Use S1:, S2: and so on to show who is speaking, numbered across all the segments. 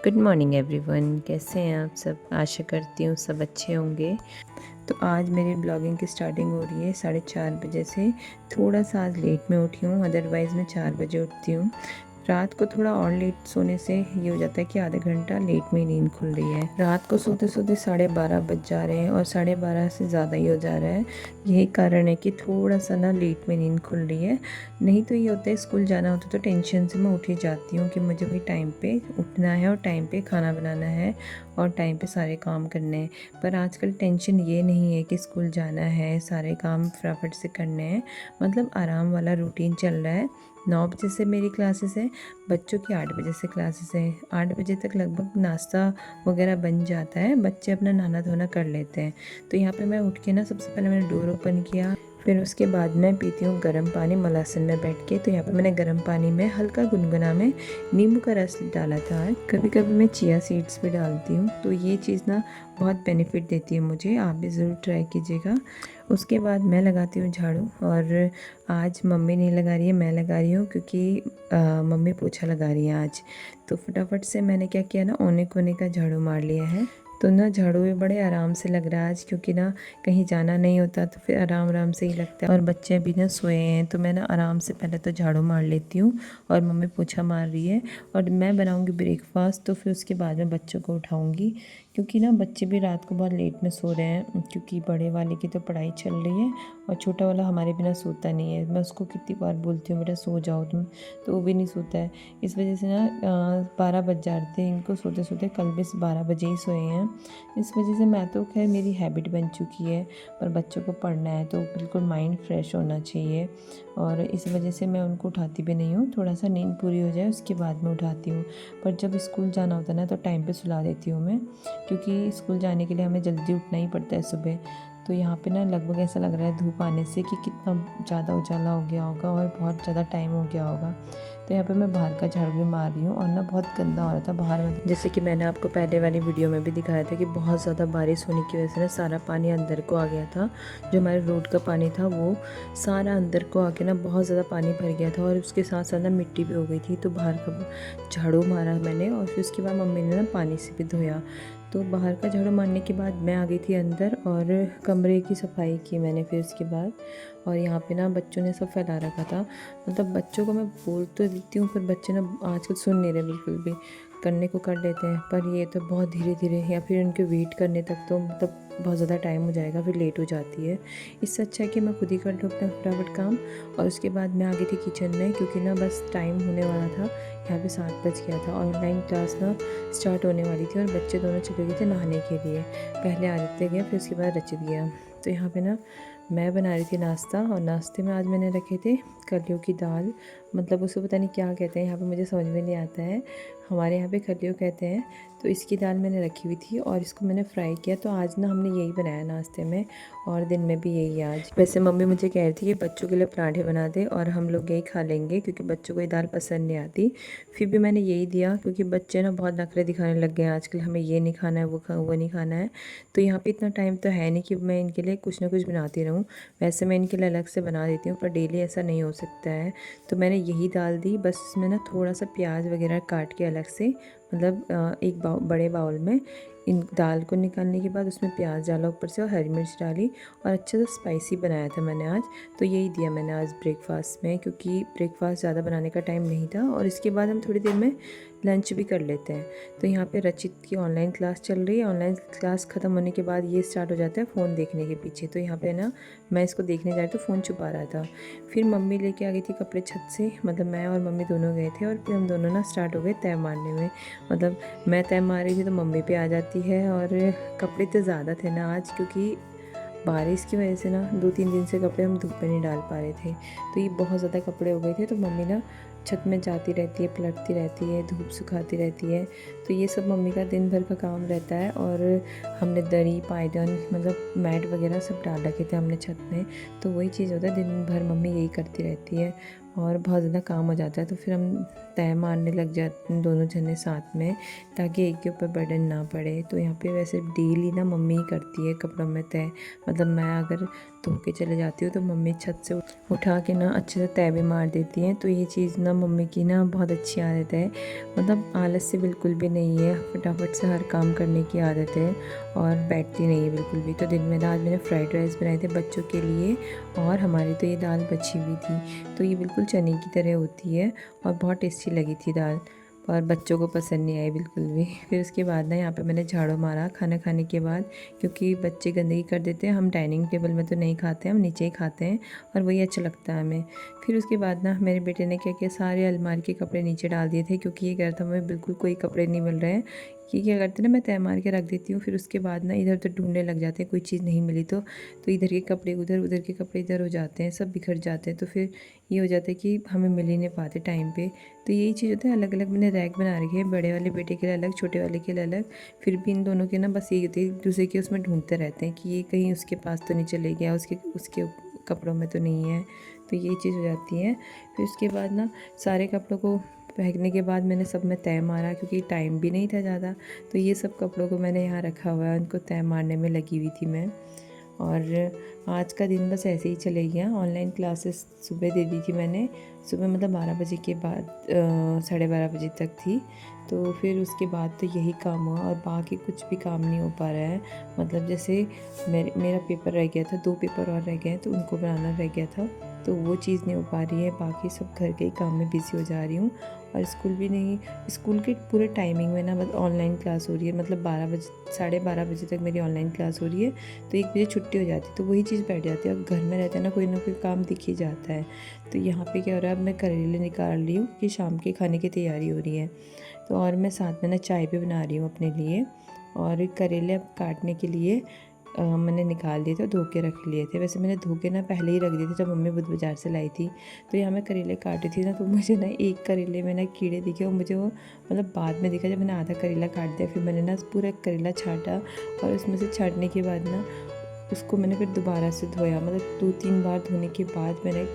S1: Good morning everyone, कैसे हैं आप सब। आशा करती हूँ सब अच्छे होंगे। तो आज मेरी ब्लॉगिंग की स्टार्टिंग हो रही है 4:30 बजे से। थोड़ा सा आज लेट में उठी हूँ, अदरवाइज़ मैं 4 बजे उठती हूँ। रात को थोड़ा और लेट सोने से ये हो जाता है कि आधा घंटा लेट में नींद खुल रही है। रात को सोते सोते 12:30 बज जा रहे हैं और 12:30 से ज़्यादा ही हो जा रहा है। यही कारण है कि थोड़ा सा ना लेट में नींद खुल रही है। नहीं तो ये होता है स्कूल जाना होता तो टेंशन से मैं उठ ही जाती हूँ कि मुझे भी टाइम पे उठना है और टाइम पे खाना बनाना है और टाइम पे सारे काम करने हैं। पर आजकल टेंशन ये नहीं है कि स्कूल जाना है, सारे काम फटाफट से करने हैं। मतलब आराम वाला रूटीन चल रहा है। 9 बजे से मेरी क्लासेस है, बच्चों की 8 बजे से क्लासेस है। 8 बजे तक लगभग नाश्ता वगैरह बन जाता है, बच्चे अपना नहाना धोना कर लेते हैं। तो यहाँ पे मैं उठ के ना सबसे पहले मैंने डोर ओपन किया, फिर उसके बाद मैं पीती हूँ गर्म पानी मलासन में बैठ के। तो यहाँ पे मैंने गर्म पानी में हल्का गुनगुना में नींबू का रस डाला था। कभी कभी मैं चिया सीड्स भी डालती हूँ, तो ये चीज़ ना बहुत बेनिफिट देती है मुझे। आप भी ज़रूर ट्राई कीजिएगा। उसके बाद मैं लगाती हूँ झाड़ू, और आज मम्मी नहीं लगा रही है, मैं लगा रही हूँ क्योंकि मम्मी पोछा लगा रही है आज। तो फटाफट से मैंने क्या किया ना, औने कोने का झाड़ू मार लिया है। तो ना झाड़ू भी बड़े आराम से लग रहा है आज, क्योंकि ना कहीं जाना नहीं होता तो फिर आराम आराम से ही लगता है। और बच्चे अभी ना सोए हैं तो मैं ना आराम से पहले तो झाड़ू मार लेती हूँ और मम्मी पोछा मार रही है। और मैं बनाऊँगी ब्रेकफास्ट, तो फिर उसके बाद में बच्चों को उठाऊँगी, क्योंकि ना बच्चे भी रात को बहुत लेट में सो रहे हैं, क्योंकि बड़े वाले की तो पढ़ाई चल रही है और छोटा वाला हमारे बिना सोता नहीं है। मैं उसको कितनी बार बोलती हूँ बेटा सो जाओ तुम, तो वो भी नहीं सोता है। इस वजह से ना 12 बज जाते हैं इनको सोते सोते। कल भी 12 बजे ही सोए हैं। इस वजह से मैं तो खैर मेरी हैबिट बन चुकी है, पर बच्चों को पढ़ना है तो बिल्कुल माइंड फ्रेश होना चाहिए, और इस वजह से मैं उनको उठाती भी नहीं हूँ। थोड़ा सा नींद पूरी हो जाए उसके बाद में उठाती हूँ। पर जब स्कूल जाना होता है ना तो टाइम पे सुला देती हूँ मैं, क्योंकि स्कूल जाने के लिए हमें जल्दी उठना ही पड़ता है सुबह। तो यहाँ पे ना लगभग ऐसा लग रहा है धूप आने से कि कितना ज़्यादा उजाला हो गया होगा और बहुत ज़्यादा टाइम हो गया होगा। तो यहाँ पे मैं बाहर का झाड़ू भी मार रही हूँ, और ना बहुत गंदा हो रहा था बाहर में। जैसे कि मैंने आपको पहले वाली वीडियो में भी दिखाया था कि बहुत ज़्यादा बारिश होने की वजह से ना सारा पानी अंदर को आ गया था। जो हमारे रोड का पानी था वो सारा अंदर को आके ना बहुत ज़्यादा पानी भर गया था, और उसके साथ साथ ना मिट्टी भी हो गई थी। तो बाहर का झाड़ू मारा मैंने, और फिर उसके बाद मम्मी ने ना पानी से भी धोया। तो बाहर का झाड़ू मारने के बाद मैं आ गई थी अंदर और कमरे की सफाई की मैंने फिर उसके बाद। और यहाँ पे ना बच्चों ने सब फैला रखा था। मतलब बच्चों को मैं बोल तो देती हूँ, पर बच्चे ना आजकल सुन नहीं रहे बिल्कुल भी। करने को कर लेते हैं, पर ये तो बहुत धीरे धीरे, या फिर उनके वेट करने तक तो मतलब बहुत ज़्यादा टाइम हो जाएगा, फिर लेट हो जाती है। इससे अच्छा है कि मैं खुद ही कर लूँ अपना फटाफट काम। और उसके बाद मैं आ गई थी किचन में, क्योंकि ना बस टाइम होने वाला था। यहाँ पे 7 बज गया था, ऑनलाइन क्लास ना स्टार्ट होने वाली थी, और बच्चे दोनों चले गए थे नहाने के लिए। पहले आदित्य गया, फिर उसके बाद रचित गया। तो यहाँ पे ना मैं बना रही थी नाश्ता, और नाश्ते में आज मैंने रखे थे कलियों की दाल। मतलब उसे पता नहीं क्या कहते हैं यहाँ पे, मुझे समझ में नहीं आता है। हमारे यहाँ पे कलियों कहते हैं। तो इसकी दाल मैंने रखी हुई थी और इसको मैंने फ्राई किया। तो आज ना हमने यही बनाया नाश्ते में, और दिन में भी यही आज। वैसे मम्मी मुझे कह रही थी कि बच्चों के लिए पराठे बना दे और हम लोग यही खा लेंगे, क्योंकि बच्चों को ये दाल पसंद नहीं आती। फिर भी मैंने यही दिया, क्योंकि बच्चे ना बहुत नखरे दिखाने लग गए हैं आजकल, हमें ये नहीं खाना है, वो नहीं खाना है। तो यहाँ पे इतना टाइम तो है नहीं कि मैं इनके लिए कुछ ना कुछ बनाती रहूँ। वैसे मैं इनके लिए अलग से बना देती हूँ, पर डेली ऐसा नहीं हो सकता है। तो मैंने यही दाल दी, बस इसमें ना थोड़ा सा प्याज वगैरह काट के अलग से, मतलब एक बड़े बाउल में इन दाल को निकालने के बाद उसमें प्याज डाला ऊपर से और हरी मिर्च डाली, और अच्छे से स्पाइसी बनाया था मैंने आज। तो यही दिया मैंने आज ब्रेकफास्ट में, क्योंकि ब्रेकफास्ट ज़्यादा बनाने का टाइम नहीं था, और इसके बाद हम थोड़ी देर में लंच भी कर लेते हैं। तो यहाँ पे रचित की ऑनलाइन क्लास चल रही है। ऑनलाइन क्लास ख़त्म होने के बाद ये स्टार्ट हो जाता है फ़ोन देखने के पीछे। तो यहाँ पे ना मैं इसको देखने जा रही तो फ़ोन छुपा रहा था। फिर मम्मी लेके आ गई थी कपड़े छत से, मतलब मैं और मम्मी दोनों गए थे, और फिर हम दोनों ना स्टार्ट हो गए तय मारने में। मतलब मैं तय मार रही थी तो मम्मी पे आ जाती है। और कपड़े तो ज़्यादा थे ना आज, क्योंकि बारिश की वजह से ना 2-3 दिन से कपड़े हम धूप में नहीं डाल पा रहे थे। तो ये बहुत ज़्यादा कपड़े हो गए थे। तो मम्मी ना छत में जाती रहती है, पलटती रहती है, धूप सुखाती रहती है। तो ये सब मम्मी का दिन भर का काम रहता है। और हमने दरी पायदान, मतलब मैट वगैरह सब डाल रखे थे हमने छत में। तो वही चीज़ होता है, दिन भर मम्मी यही करती रहती है और बहुत ज़्यादा काम हो जाता है। तो फिर हम तय मारने लग जाते हैं दोनों जने साथ में, ताकि एक के ऊपर बर्डन ना पड़े। तो यहाँ पे वैसे डेली ना मम्मी ही करती है कपड़ों में तय, मतलब मैं अगर धो के चले जाती हूँ तो मम्मी छत से उठा के ना अच्छे से तय भी मार देती हैं। तो ये चीज़ ना मम्मी की ना बहुत अच्छी आदत है, मतलब आलस से बिल्कुल भी नहीं है, फटाफट से हर काम करने की आदत है और बैठती नहीं है बिल्कुल भी। तो दिन में आज मैंने फ्राइड राइस बनाए थे बच्चों के लिए, और हमारी तो ये दाल बची हुई थी, तो ये बिल्कुल चने की तरह होती है और बहुत टेस्टी लगी थी दाल, और बच्चों को पसंद नहीं आई बिल्कुल भी। फिर उसके बाद ना यहाँ पे मैंने झाड़ू मारा खाना खाने के बाद, क्योंकि बच्चे गंदगी कर देते हैं। हम डाइनिंग टेबल में तो नहीं खाते, हम नीचे ही खाते हैं और वही अच्छा लगता है हमें। फिर उसके बाद ना मेरे बेटे ने क्या किया, सारे अलमारी के कपड़े नीचे डाल दिए थे, क्योंकि ये कह रहा था हमें बिल्कुल कोई कपड़े नहीं मिल रहे हैं। ये क्या करते हैं ना, मैं तय मार के रख देती हूँ, फिर उसके बाद ना इधर उधर ढूंढने लग जाते हैं, कोई चीज़ नहीं मिली तो इधर के कपड़े उधर, उधर के कपड़े इधर हो जाते हैं, सब बिखर जाते हैं। तो फिर ये हो जाता है कि हमें मिल ही नहीं पाते टाइम पे। तो यही चीज़ होता है, अलग अलग मैंने रैक बना रखी है, बड़े वाले बेटे के लिए अलग, छोटे वाले के लिए अलग। फिर भी इन दोनों के ना बस यही होती है, एक दूसरे के उसमें ढूंढते रहते हैं कि ये कहीं उसके पास तो नहीं चले गया, उसके उसके कपड़ों में तो नहीं है। तो ये चीज़ हो जाती है। फिर उसके बाद ना सारे कपड़ों को फेंकने के बाद मैंने सब में तय मारा, क्योंकि टाइम भी नहीं था ज़्यादा। तो ये सब कपड़ों को मैंने यहाँ रखा हुआ है, उनको तय मारने में लगी हुई थी मैं। और आज का दिन बस ऐसे ही चले गया। ऑनलाइन क्लासेस सुबह दे दी थी मैंने, सुबह मतलब 12 बजे के बाद 12:30 बजे तक थी। तो फिर उसके बाद तो यही काम हुआ, और बाकी कुछ भी काम नहीं हो पा रहा है। मतलब जैसे मेरा पेपर रह गया था, 2 पेपर और रह गए हैं, तो उनको बनाना रह गया था, तो वो चीज़ नहीं हो पा रही है। बाकी सब घर के ही काम में बिज़ी हो जा रही हूँ। और स्कूल भी नहीं, स्कूल के पूरे टाइमिंग में ना बस ऑनलाइन क्लास हो रही है, मतलब 12 बजे 12:30 बजे तक मेरी ऑनलाइन क्लास हो रही है, तो 1 बजे छुट्टी हो जाती है, तो वही चीज़ बैठ जाती है। और घर में रहता है ना कोई काम दिख ही जाता है। तो यहाँ पे क्या हो रहा है, अब मैं करेले निकाल रही हूँ कि शाम के खाने की तैयारी हो रही है। तो और मैं साथ में ना चाय भी बना रही हूँ अपने लिए। और करेले अब काटने के लिए मैंने निकाल दिए थे, धो के रख लिए थे। वैसे मैंने धो के ना पहले ही रख दिए थे जब मम्मी बुध बाज़ार से लाई थी। तो यहाँ मैं करेले काटी थी ना, तो मुझे ना एक करेले में ना कीड़े दिखे, और मुझे वो मतलब बाद में दिखा जब मैंने आधा करेला काट दिया। फिर मैंने ना पूरा करेला छाटा, और उसमें से छाटने के बाद ना उसको मैंने फिर दोबारा से धोया, मतलब 2-3 बार धोने के बाद मैंने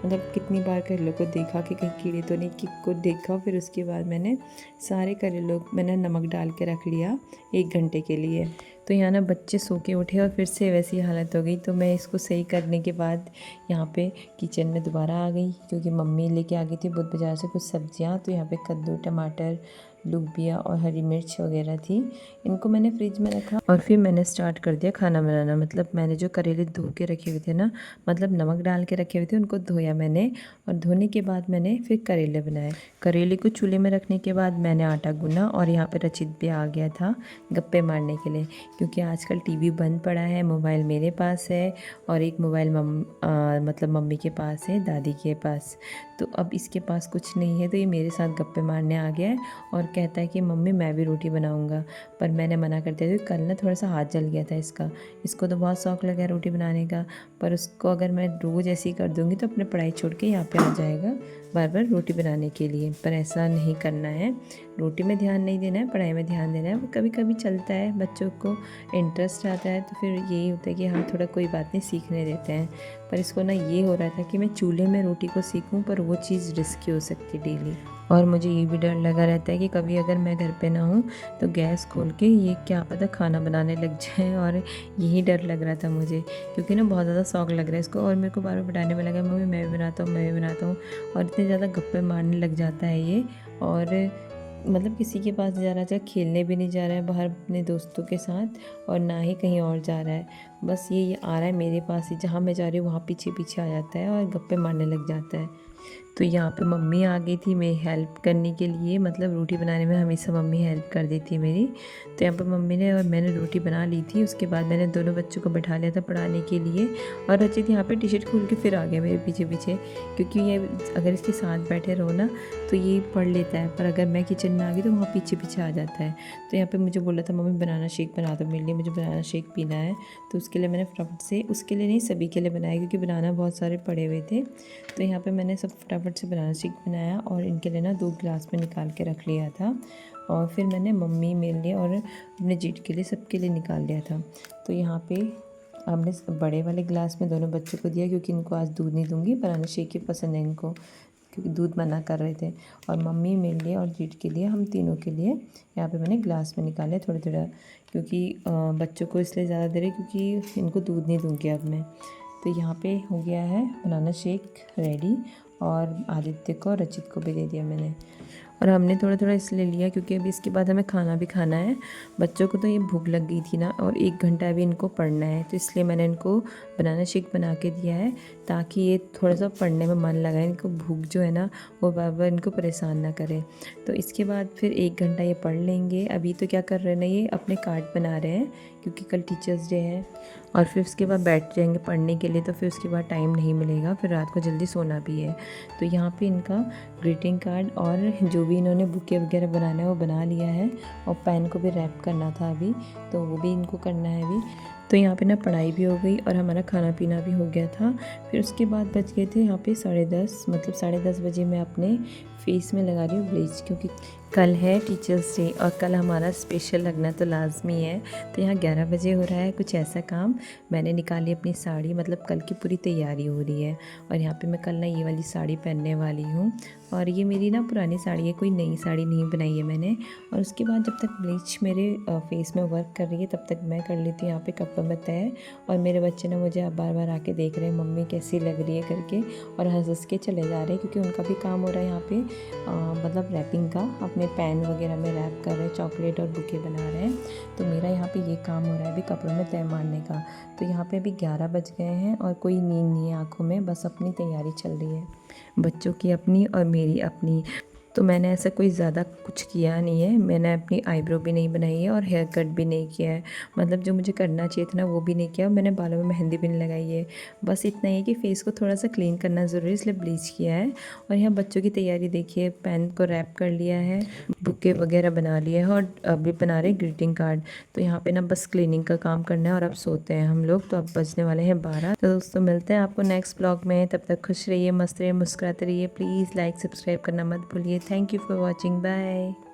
S1: मतलब कितनी बार करेलों को देखा कि कहीं कीड़े तो नहीं, को देखा। फिर उसके बाद मैंने सारे करेलों मैंने नमक डाल के रख लिया 1 घंटे के लिए। तो यहाँ ना बच्चे सो के उठे और फिर से वैसी हालत हो गई। तो मैं इसको सही करने के बाद यहाँ पे किचन में दोबारा आ गई, क्योंकि मम्मी लेके आ गई थी बुध बाज़ार से कुछ सब्जियाँ। तो यहाँ पे कद्दू, टमाटर, लुबिया और हरी मिर्च वगैरह थी, इनको मैंने फ्रिज में रखा और फिर मैंने स्टार्ट कर दिया खाना बनाना। मतलब मैंने जो करेले धो के रखे हुए थे ना, मतलब नमक डाल के रखे हुए थे, उनको धोया मैंने, और धोने के बाद मैंने फिर करेले बनाए। करेले को चूल्हे में रखने के बाद मैंने आटा गूना, और यहाँ पे रचित भी आ गया था गप्पे मारने के लिए, क्योंकि आजकल टीवी बंद पड़ा है, मोबाइल मेरे पास है और एक मोबाइल मतलब मम्मी के पास है, दादी के पास। तो अब इसके पास कुछ नहीं है, तो ये मेरे साथ गप्पे मारने आ गया है और कहता है कि मम्मी मैं भी रोटी बनाऊंगा। पर मैंने मना कर दिया, तो कल ना थोड़ा सा हाथ जल गया था इसको तो बहुत शौक लगा है रोटी बनाने का। पर उसको अगर मैं रोज़ ऐसे ही कर दूँगी तो अपने पढ़ाई छोड़ के यहाँ पे आ जाएगा बार बार रोटी बनाने के लिए। पर ऐसा नहीं करना है, रोटी में ध्यान नहीं देना है, पढ़ाई में ध्यान देना है। वो कभी कभी चलता है, बच्चों को इंटरेस्ट आता है तो फिर यही होता है कि हाँ थोड़ा कोई बात नहीं सीखने देते हैं। पर इसको ना ये हो रहा था कि मैं चूल्हे में रोटी को सीखूं, पर वो चीज़ रिस्की हो सकती डेली। और मुझे ये भी डर लगा रहता है कि कभी अगर मैं घर पे ना हूँ तो गैस खोल के ये क्या पता खाना बनाने लग जाए, और यही डर लग रहा था मुझे, क्योंकि ना बहुत ज़्यादा शौक लग रहा है इसको। और मेरे को बार बार बताने में लगा मम्मी मैं भी बनाता हूँ, मैं भी बनाता हूँ, और इतने ज़्यादा गप्पे मारने लग जाता है ये। और मतलब किसी के पास जा रहा है, खेलने भी नहीं जा रहा है बाहर अपने दोस्तों के साथ, और ना ही कहीं और जा रहा है। बस ये आ रहा है मेरे पास ही, जहाँ मैं जा रही हूँ वहाँ पीछे पीछे आ जाता है और गप्पे मारने लग जाता है। तो यहाँ पे मम्मी आ गई थी मेरी हेल्प करने के लिए, मतलब रोटी बनाने में हमेशा मम्मी हेल्प कर देती है मेरी। तो यहाँ पे मम्मी ने और मैंने रोटी बना ली थी। उसके बाद मैंने दोनों बच्चों को बैठा लिया था पढ़ाने के लिए, और रचित यहाँ पे टी शर्ट खोल के फिर आ गया मेरे पीछे पीछे, क्योंकि ये अगर इसके साथ बैठे रहो ना तो ये पढ़ लेता है, पर अगर मैं किचन में आ गई तो वहाँ पीछे पीछे आ जाता है। तो यहाँ पर मुझे बोला था मम्मी बनाना शेक बना दो मेरे लिए, मुझे बनाना शेक पीना है। तो उसके लिए मैंने फटाफट से, उसके लिए नहीं सभी के लिए बनाया, क्योंकि बनाना बहुत सारे पड़े हुए थे। तो यहाँ पे मैंने सब फटाफट से बनाना शेक बनाया, और इनके लिए ना 2 गिलास में निकाल के रख लिया था। और फिर मैंने मम्मी मेरे लिए और अपने जीत के लिए सबके लिए निकाल लिया था। तो यहाँ पे हमने बड़े वाले गिलास में दोनों बच्चों को दिया, क्योंकि इनको आज दूध नहीं दूँगी, बनाना शेक ही पसंद है इनको। क्योंकि दूध मना कर रहे थे। और मम्मी मेरे लिए और जीत के लिए, हम तीनों के लिए यहाँ पे मैंने ग्लास में निकाले थोड़ा थोड़ा, क्योंकि बच्चों को इसलिए ज़्यादा दे रही क्योंकि इनको दूध नहीं दूँगी अब मैं। तो यहाँ पे हो गया है बनाना शेक रेडी, और आदित्य को और रचित को भी दे दिया मैंने। और हमने थोड़ा थोड़ा इसलिए लिया क्योंकि अभी इसके बाद हमें खाना भी खाना है। बच्चों को तो ये भूख लग गई थी ना, और 1 घंटा अभी इनको पढ़ना है, तो इसलिए मैंने इनको बनाना शेक बना के दिया है ताकि ये थोड़ा सा पढ़ने में मन लगाए। इनको भूख जो है ना वो बार बार इनको परेशान ना करे। तो इसके बाद फिर 1 घंटा ये पढ़ लेंगे। अभी तो क्या कर रहे हैं ना, ये अपने कार्ड बना रहे हैं क्योंकि कल टीचर्स डे है, और फिर उसके बाद बैठ जाएंगे पढ़ने के लिए। तो फिर उसके बाद टाइम नहीं मिलेगा, फिर रात को जल्दी सोना भी है। तो यहाँ पे इनका ग्रीटिंग कार्ड और जो भी इन्होंने बुके वगैरह बनाना है वो बना लिया है, और पेन को भी रैप करना था अभी, तो वो भी इनको करना है अभी। तो यहाँ पे ना पढ़ाई भी हो गई और हमारा खाना पीना भी हो गया था। फिर उसके बाद बज गए थे यहाँ पे 10:30, मतलब 10:30 बजे मैं अपने फेस में लगा रही हूँ ब्लीच, क्योंकि कल है टीचर्स डे और कल हमारा स्पेशल लगना तो लाजमी है। तो यहाँ 11 बजे हो रहा है कुछ ऐसा काम। मैंने निकाली अपनी साड़ी, मतलब कल की पूरी तैयारी हो रही है। और यहाँ पे मैं कल ना ये वाली साड़ी पहनने वाली हूँ, और ये मेरी ना पुरानी साड़ी है, कोई नई साड़ी नहीं बनाई है मैंने। और उसके बाद जब तक ब्लीच मेरे फेस में वर्क कर रही है तब तक मैं कर लेती हूँ यहाँ पे कपड़ों में तय। और मेरे बच्चे ना मुझे अब बार बार आके देख रहे हैं मम्मी कैसी लग रही है करके, और हंस हंस के चले जा रहे हैं, क्योंकि उनका भी काम हो रहा है यहाँ पे मतलब रैपिंग का। अपने पेन वगैरह में रैप कर रहे हैं, चॉकलेट और बुके बना रहे हैं। तो मेरा यहाँ पे ये काम हो रहा है अभी कपड़ों में तय मारने का। तो यहाँ पे अभी 11 बज गए हैं और कोई नींद नहीं है आँखों में, बस अपनी तैयारी चल रही है, बच्चों की अपनी और मेरी अपनी। तो मैंने ऐसा कोई ज़्यादा कुछ किया नहीं है। मैंने अपनी आईब्रो भी नहीं बनाई है और हेयर कट भी नहीं किया है, मतलब जो मुझे करना चाहिए था ना वो भी नहीं किया। और मैंने बालों में मेहंदी भी नहीं लगाई है। बस इतना ही है कि फेस को थोड़ा सा क्लीन करना ज़रूरी है, इसलिए ब्लीच किया है। और यहाँ बच्चों की तैयारी देखिए, पेन को रैप कर लिया है, बुके वगैरह बना लिया है, और अभी बना रहे ग्रीटिंग कार्ड। तो यहाँ पे ना बस क्लीनिंग का काम करना है और अब सोते हैं हम लोग। तो अब बजने वाले हैं 12। तो दोस्तों मिलते हैं आपको नेक्स्ट ब्लॉग में। तब तक खुश रहिए, मस्त रहिए, मुस्कुराते रहिए। प्लीज़ लाइक सब्सक्राइब करना मत भूलिए। Thank you for watching, bye.